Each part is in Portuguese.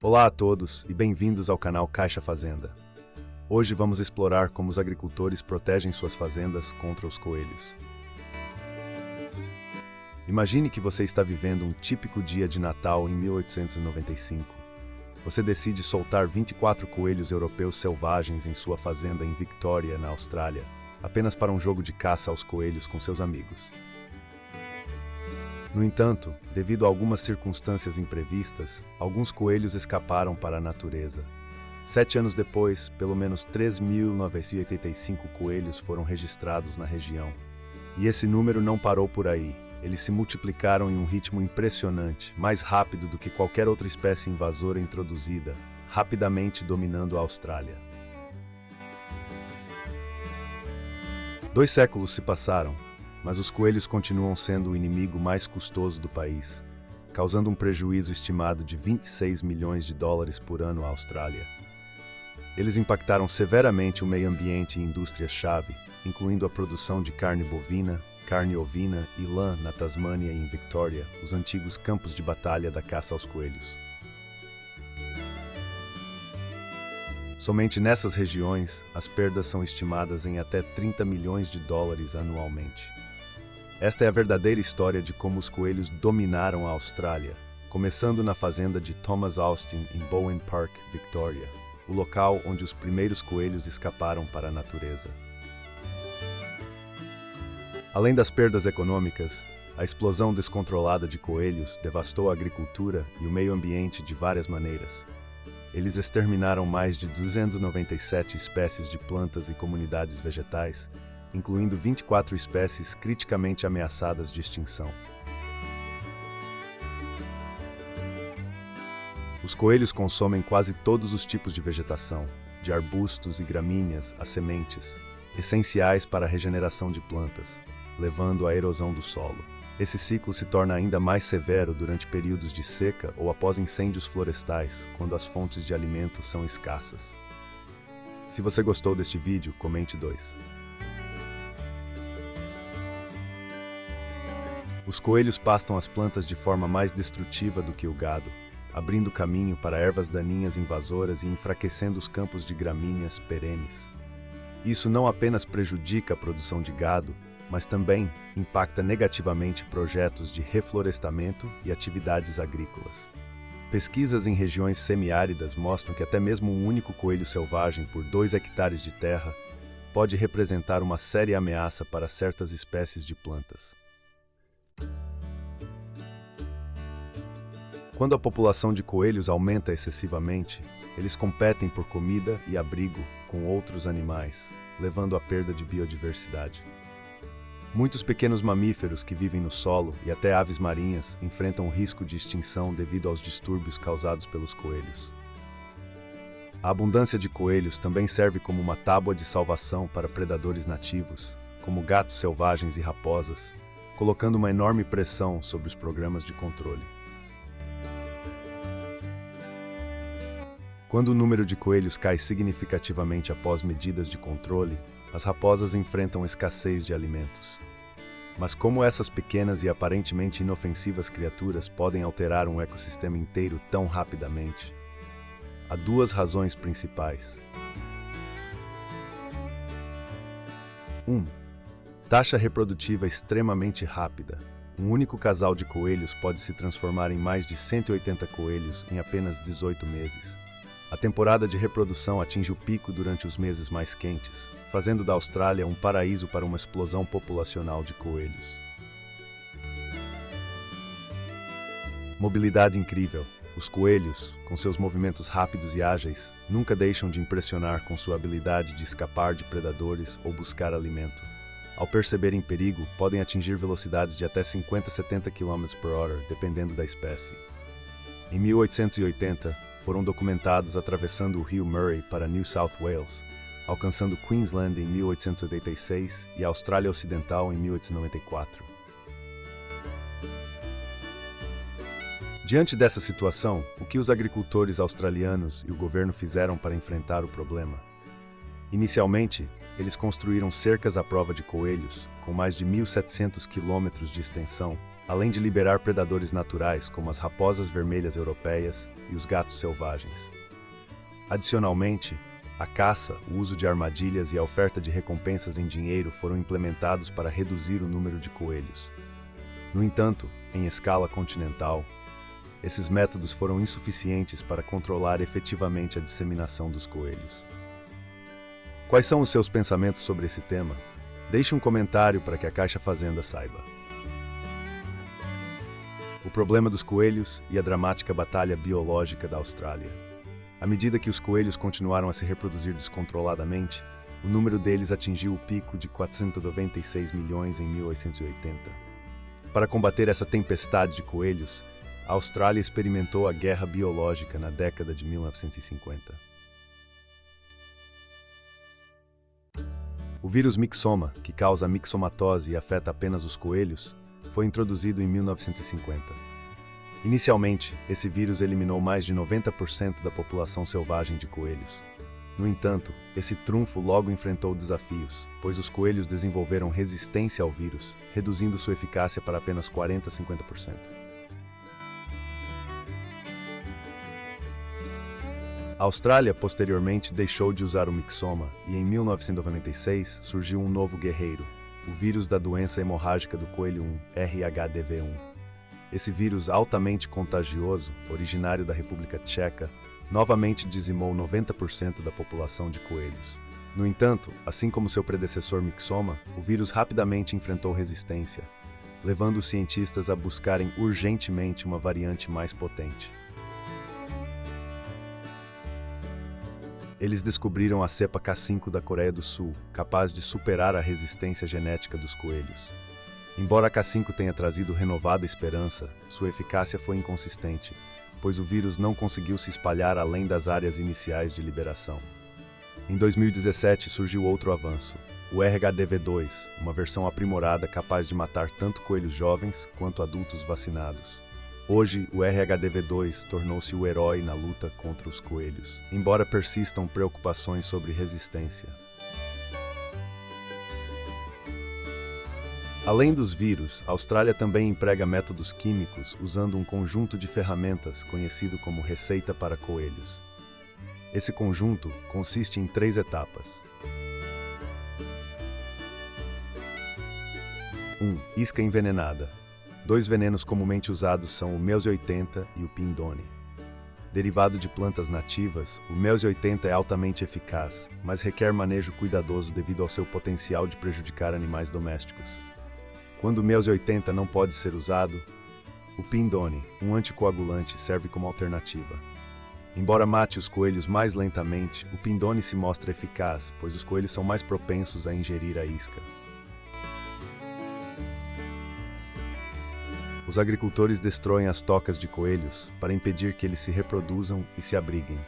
Olá a todos e bem-vindos ao canal Caixa Fazenda. Hoje vamos explorar como os agricultores protegem suas fazendas contra os coelhos. Imagine que você está vivendo um típico dia de Natal em 1895. Você decide soltar 24 coelhos europeus selvagens em sua fazenda em Victoria, na Austrália, apenas para um jogo de caça aos coelhos com seus amigos. No entanto, devido a algumas circunstâncias imprevistas, alguns coelhos escaparam para a natureza. 7 anos depois, pelo menos 3.985 coelhos foram registrados na região. E esse número não parou por aí. Eles se multiplicaram em um ritmo impressionante, mais rápido do que qualquer outra espécie invasora introduzida, rapidamente dominando a Austrália. 2 séculos se passaram, mas os coelhos continuam sendo o inimigo mais custoso do país, causando um prejuízo estimado de 26 milhões de dólares por ano à Austrália. Eles impactaram severamente o meio ambiente e indústrias-chave, incluindo a produção de carne bovina, carne ovina e lã na Tasmânia e em Victoria, os antigos campos de batalha da caça aos coelhos. Somente nessas regiões, as perdas são estimadas em até 30 milhões de dólares anualmente. Esta é a verdadeira história de como os coelhos dominaram a Austrália, começando na fazenda de Thomas Austin em Bowen Park, Victoria, o local onde os primeiros coelhos escaparam para a natureza. Além das perdas econômicas, a explosão descontrolada de coelhos devastou a agricultura e o meio ambiente de várias maneiras. Eles exterminaram mais de 297 espécies de plantas e comunidades vegetais, incluindo 24 espécies criticamente ameaçadas de extinção. Os coelhos consomem quase todos os tipos de vegetação, de arbustos e gramíneas a sementes, essenciais para a regeneração de plantas, levando à erosão do solo. Esse ciclo se torna ainda mais severo durante períodos de seca ou após incêndios florestais, quando as fontes de alimento são escassas. Se você gostou deste vídeo, comente 2. Os coelhos pastam as plantas de forma mais destrutiva do que o gado, abrindo caminho para ervas daninhas invasoras e enfraquecendo os campos de gramíneas perenes. Isso não apenas prejudica a produção de gado, mas também impacta negativamente projetos de reflorestamento e atividades agrícolas. Pesquisas em regiões semiáridas mostram que até mesmo um único coelho selvagem por 2 hectares de terra pode representar uma séria ameaça para certas espécies de plantas. Quando a população de coelhos aumenta excessivamente, eles competem por comida e abrigo com outros animais, levando à perda de biodiversidade. Muitos pequenos mamíferos que vivem no solo e até aves marinhas enfrentam o risco de extinção devido aos distúrbios causados pelos coelhos. A abundância de coelhos também serve como uma tábua de salvação para predadores nativos, como gatos selvagens e raposas, colocando uma enorme pressão sobre os programas de controle. Quando o número de coelhos cai significativamente após medidas de controle, as raposas enfrentam escassez de alimentos. Mas como essas pequenas e aparentemente inofensivas criaturas podem alterar um ecossistema inteiro tão rapidamente? Há 2 razões principais. 1. Taxa reprodutiva extremamente rápida. Um único casal de coelhos pode se transformar em mais de 180 coelhos em apenas 18 meses. A temporada de reprodução atinge o pico durante os meses mais quentes, fazendo da Austrália um paraíso para uma explosão populacional de coelhos. Mobilidade incrível. Os coelhos, com seus movimentos rápidos e ágeis, nunca deixam de impressionar com sua habilidade de escapar de predadores ou buscar alimento. Ao perceberem perigo, podem atingir velocidades de até 50-70 km/h, dependendo da espécie. Em 1880, foram documentados atravessando o rio Murray para New South Wales, alcançando Queensland em 1886 e a Austrália Ocidental em 1894. Diante dessa situação, o que os agricultores australianos e o governo fizeram para enfrentar o problema? Inicialmente, eles construíram cercas à prova de coelhos, com mais de 1.700 quilômetros de extensão, além de liberar predadores naturais como as raposas vermelhas europeias e os gatos selvagens. Adicionalmente, a caça, o uso de armadilhas e a oferta de recompensas em dinheiro foram implementados para reduzir o número de coelhos. No entanto, em escala continental, esses métodos foram insuficientes para controlar efetivamente a disseminação dos coelhos. Quais são os seus pensamentos sobre esse tema? Deixe um comentário para que a Caixa Fazenda saiba. O problema dos coelhos e a dramática batalha biológica da Austrália. À medida que os coelhos continuaram a se reproduzir descontroladamente, o número deles atingiu o pico de 496 milhões em 1880. Para combater essa tempestade de coelhos, a Austrália experimentou a guerra biológica na década de 1950. O vírus Myxoma, que causa a mixomatose e afeta apenas os coelhos, foi introduzido em 1950. Inicialmente, esse vírus eliminou mais de 90% da população selvagem de coelhos. No entanto, esse trunfo logo enfrentou desafios, pois os coelhos desenvolveram resistência ao vírus, reduzindo sua eficácia para apenas 40 a 50%. A Austrália, posteriormente, deixou de usar o Myxoma e, em 1996, surgiu um novo guerreiro, o vírus da doença hemorrágica do coelho 1, RHDV1. Esse vírus altamente contagioso, originário da República Tcheca, novamente dizimou 90% da população de coelhos. No entanto, assim como seu predecessor Myxoma, o vírus rapidamente enfrentou resistência, levando os cientistas a buscarem urgentemente uma variante mais potente. Eles descobriram a cepa K5 da Coreia do Sul, capaz de superar a resistência genética dos coelhos. Embora a K5 tenha trazido renovada esperança, sua eficácia foi inconsistente, pois o vírus não conseguiu se espalhar além das áreas iniciais de liberação. Em 2017 surgiu outro avanço, o RHDV2, uma versão aprimorada capaz de matar tanto coelhos jovens quanto adultos vacinados. Hoje, o RHDV2 tornou-se o herói na luta contra os coelhos, embora persistam preocupações sobre resistência. Além dos vírus, a Austrália também emprega métodos químicos usando um conjunto de ferramentas conhecido como receita para coelhos. Esse conjunto consiste em 3 etapas. 1. Isca envenenada. 2 venenos comumente usados são o Meuse 80 e o Pindone. Derivado de plantas nativas, o Meuse 80 é altamente eficaz, mas requer manejo cuidadoso devido ao seu potencial de prejudicar animais domésticos. Quando o Meuse 80 não pode ser usado, o Pindone, um anticoagulante, serve como alternativa. Embora mate os coelhos mais lentamente, o Pindone se mostra eficaz, pois os coelhos são mais propensos a ingerir a isca. Os agricultores destroem as tocas de coelhos para impedir que eles se reproduzam e se abriguem.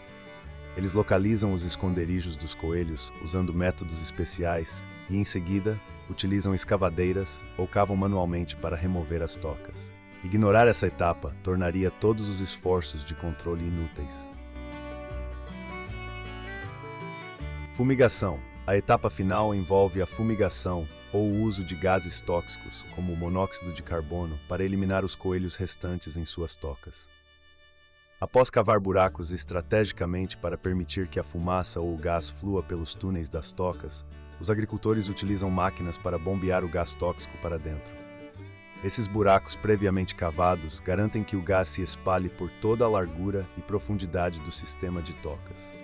Eles localizam os esconderijos dos coelhos usando métodos especiais e, em seguida, utilizam escavadeiras ou cavam manualmente para remover as tocas. Ignorar essa etapa tornaria todos os esforços de controle inúteis. Fumigação. A etapa final envolve a fumigação ou o uso de gases tóxicos, como o monóxido de carbono, para eliminar os coelhos restantes em suas tocas. Após cavar buracos estrategicamente para permitir que a fumaça ou o gás flua pelos túneis das tocas, os agricultores utilizam máquinas para bombear o gás tóxico para dentro. Esses buracos previamente cavados garantem que o gás se espalhe por toda a largura e profundidade do sistema de tocas.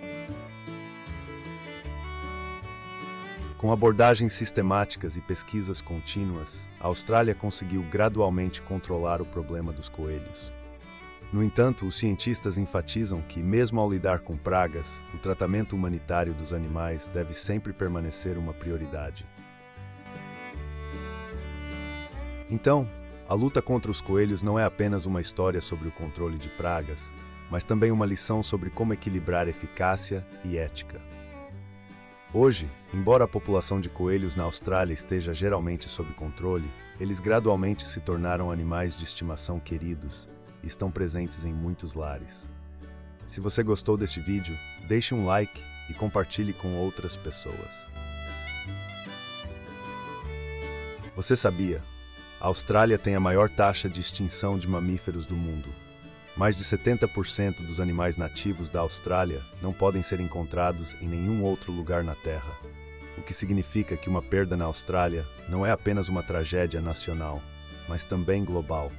Com abordagens sistemáticas e pesquisas contínuas, a Austrália conseguiu gradualmente controlar o problema dos coelhos. No entanto, os cientistas enfatizam que, mesmo ao lidar com pragas, o tratamento humanitário dos animais deve sempre permanecer uma prioridade. Então, a luta contra os coelhos não é apenas uma história sobre o controle de pragas, mas também uma lição sobre como equilibrar eficácia e ética. Hoje, embora a população de coelhos na Austrália esteja geralmente sob controle, eles gradualmente se tornaram animais de estimação queridos e estão presentes em muitos lares. Se você gostou deste vídeo, deixe um like e compartilhe com outras pessoas. Você sabia? A Austrália tem a maior taxa de extinção de mamíferos do mundo. Mais de 70% dos animais nativos da Austrália não podem ser encontrados em nenhum outro lugar na Terra, o que significa que uma perda na Austrália não é apenas uma tragédia nacional, mas também global.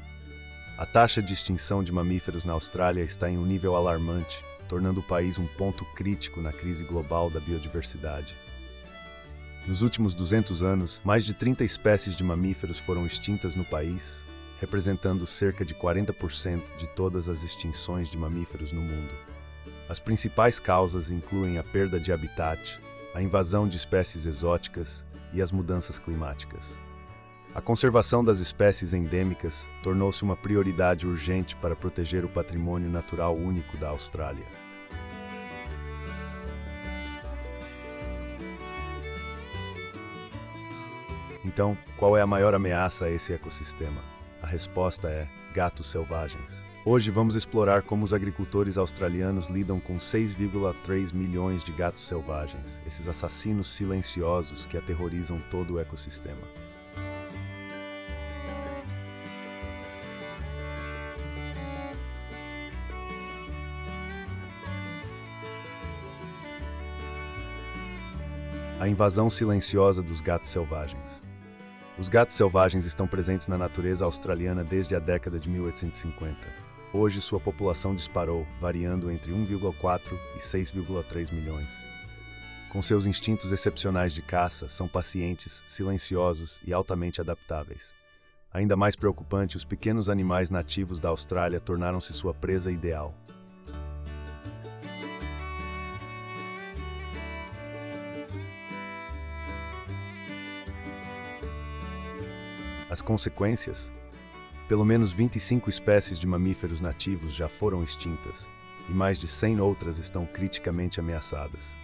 A taxa de extinção de mamíferos na Austrália está em um nível alarmante, tornando o país um ponto crítico na crise global da biodiversidade. Nos últimos 200 anos, mais de 30 espécies de mamíferos foram extintas no país, representando cerca de 40% de todas as extinções de mamíferos no mundo. As principais causas incluem a perda de habitat, a invasão de espécies exóticas e as mudanças climáticas. A conservação das espécies endêmicas tornou-se uma prioridade urgente para proteger o patrimônio natural único da Austrália. Então, qual é a maior ameaça a esse ecossistema? A resposta é gatos selvagens. Hoje vamos explorar como os agricultores australianos lidam com 6,3 milhões de gatos selvagens, esses assassinos silenciosos que aterrorizam todo o ecossistema. A invasão silenciosa dos gatos selvagens. Os gatos selvagens estão presentes na natureza australiana desde a década de 1850. Hoje, sua população disparou, variando entre 1,4 e 6,3 milhões. Com seus instintos excepcionais de caça, são pacientes, silenciosos e altamente adaptáveis. Ainda mais preocupante, os pequenos animais nativos da Austrália tornaram-se sua presa ideal. As consequências? Pelo menos 25 espécies de mamíferos nativos já foram extintas, e mais de 100 outras estão criticamente ameaçadas.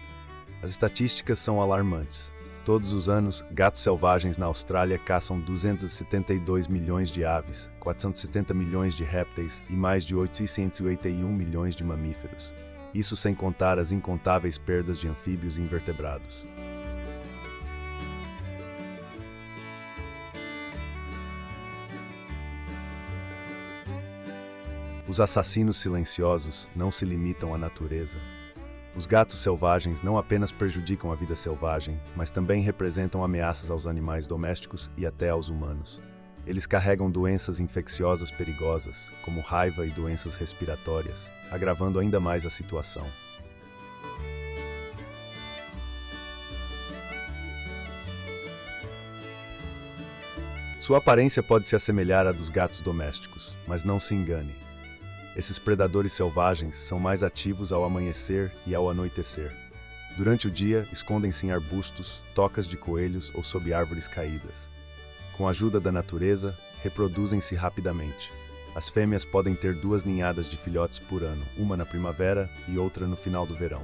As estatísticas são alarmantes. Todos os anos, gatos selvagens na Austrália caçam 272 milhões de aves, 470 milhões de répteis e mais de 881 milhões de mamíferos. Isso sem contar as incontáveis perdas de anfíbios e invertebrados. Os assassinos silenciosos não se limitam à natureza. Os gatos selvagens não apenas prejudicam a vida selvagem, mas também representam ameaças aos animais domésticos e até aos humanos. Eles carregam doenças infecciosas perigosas, como raiva e doenças respiratórias, agravando ainda mais a situação. Sua aparência pode se assemelhar à dos gatos domésticos, mas não se engane. Esses predadores selvagens são mais ativos ao amanhecer e ao anoitecer. Durante o dia, escondem-se em arbustos, tocas de coelhos ou sob árvores caídas. Com a ajuda da natureza, reproduzem-se rapidamente. As fêmeas podem ter 2 ninhadas de filhotes por ano, uma na primavera e outra no final do verão.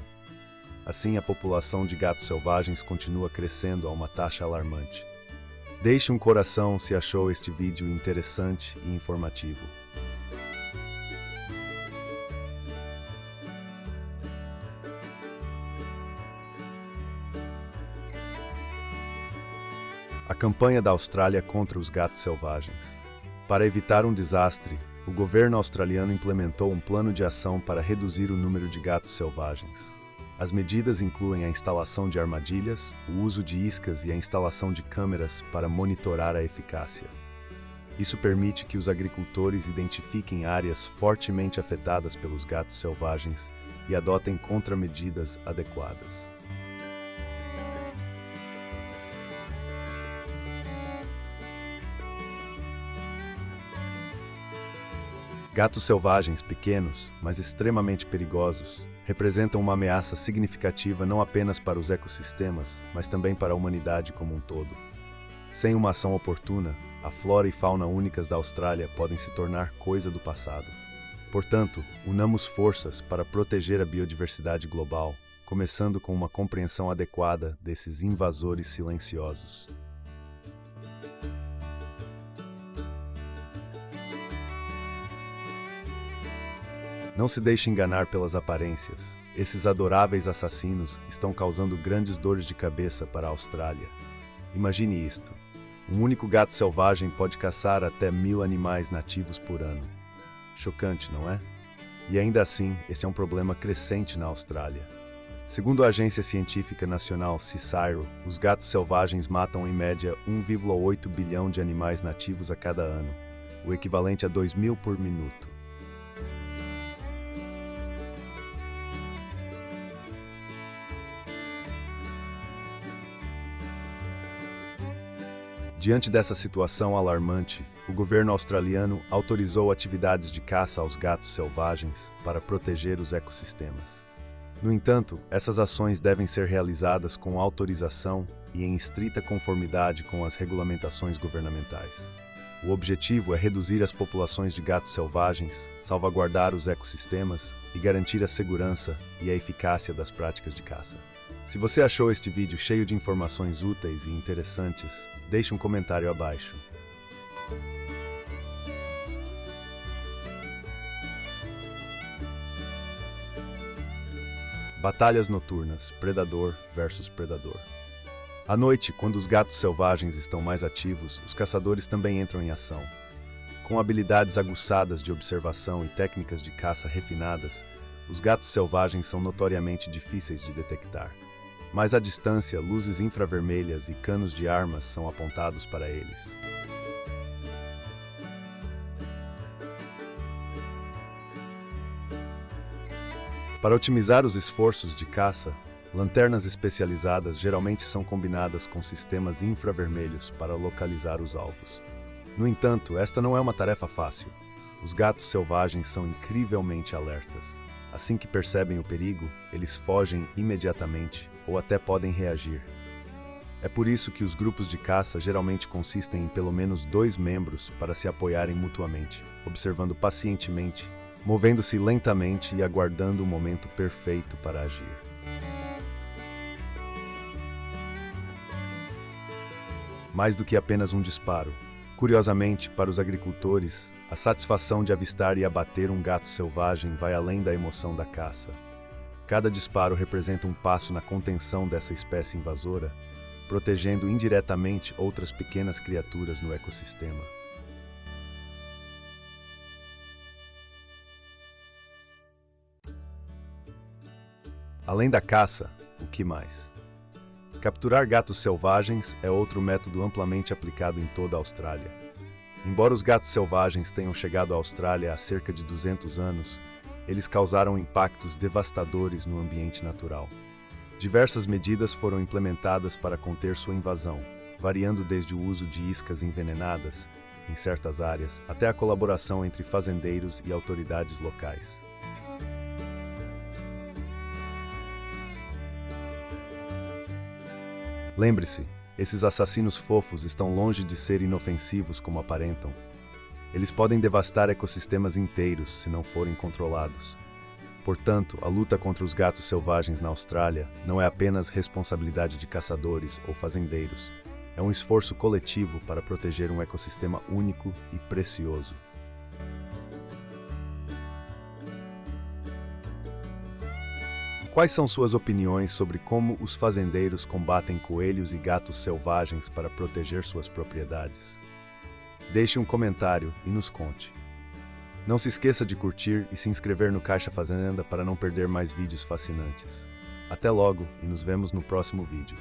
Assim, a população de gatos selvagens continua crescendo a uma taxa alarmante. Deixe um coração se achou este vídeo interessante e informativo. A campanha da Austrália contra os gatos selvagens. Para evitar um desastre, o governo australiano implementou um plano de ação para reduzir o número de gatos selvagens. As medidas incluem a instalação de armadilhas, o uso de iscas e a instalação de câmeras para monitorar a eficácia. Isso permite que os agricultores identifiquem áreas fortemente afetadas pelos gatos selvagens e adotem contramedidas adequadas. Gatos selvagens pequenos, mas extremamente perigosos, representam uma ameaça significativa não apenas para os ecossistemas, mas também para a humanidade como um todo. Sem uma ação oportuna, a flora e fauna únicas da Austrália podem se tornar coisa do passado. Portanto, unamos forças para proteger a biodiversidade global, começando com uma compreensão adequada desses invasores silenciosos. Não se deixe enganar pelas aparências. Esses adoráveis assassinos estão causando grandes dores de cabeça para a Austrália. Imagine isto. Um único gato selvagem pode caçar até 1.000 animais nativos por ano. Chocante, não é? E ainda assim, esse é um problema crescente na Austrália. Segundo a Agência Científica Nacional CSIRO, os gatos selvagens matam em média 1,8 bilhão de animais nativos a cada ano, o equivalente a 2.000 por minuto. Diante dessa situação alarmante, o governo australiano autorizou atividades de caça aos gatos selvagens para proteger os ecossistemas. No entanto, essas ações devem ser realizadas com autorização e em estrita conformidade com as regulamentações governamentais. O objetivo é reduzir as populações de gatos selvagens, salvaguardar os ecossistemas e garantir a segurança e a eficácia das práticas de caça. Se você achou este vídeo cheio de informações úteis e interessantes, deixe um comentário abaixo. Batalhas noturnas, predador versus predador. À noite, quando os gatos selvagens estão mais ativos, os caçadores também entram em ação. Com habilidades aguçadas de observação e técnicas de caça refinadas, os gatos selvagens são notoriamente difíceis de detectar. Mas à distância, luzes infravermelhas e canos de armas são apontados para eles. Para otimizar os esforços de caça, lanternas especializadas geralmente são combinadas com sistemas infravermelhos para localizar os alvos. No entanto, esta não é uma tarefa fácil. Os gatos selvagens são incrivelmente alertas. Assim que percebem o perigo, eles fogem imediatamente ou até podem reagir. É por isso que os grupos de caça geralmente consistem em pelo menos 2 membros para se apoiarem mutuamente, observando pacientemente, movendo-se lentamente e aguardando o momento perfeito para agir. Mais do que apenas um disparo. Curiosamente, para os agricultores, a satisfação de avistar e abater um gato selvagem vai além da emoção da caça. Cada disparo representa um passo na contenção dessa espécie invasora, protegendo indiretamente outras pequenas criaturas no ecossistema. Além da caça, o que mais? Capturar gatos selvagens é outro método amplamente aplicado em toda a Austrália. Embora os gatos selvagens tenham chegado à Austrália há cerca de 200 anos, eles causaram impactos devastadores no ambiente natural. Diversas medidas foram implementadas para conter sua invasão, variando desde o uso de iscas envenenadas, em certas áreas, até a colaboração entre fazendeiros e autoridades locais. Lembre-se, esses assassinos fofos estão longe de ser inofensivos como aparentam. Eles podem devastar ecossistemas inteiros se não forem controlados. Portanto, a luta contra os gatos selvagens na Austrália não é apenas responsabilidade de caçadores ou fazendeiros. É um esforço coletivo para proteger um ecossistema único e precioso. Quais são suas opiniões sobre como os fazendeiros combatem coelhos e gatos selvagens para proteger suas propriedades? Deixe um comentário e nos conte. Não se esqueça de curtir e se inscrever no Caixa Fazenda para não perder mais vídeos fascinantes. Até logo e nos vemos no próximo vídeo.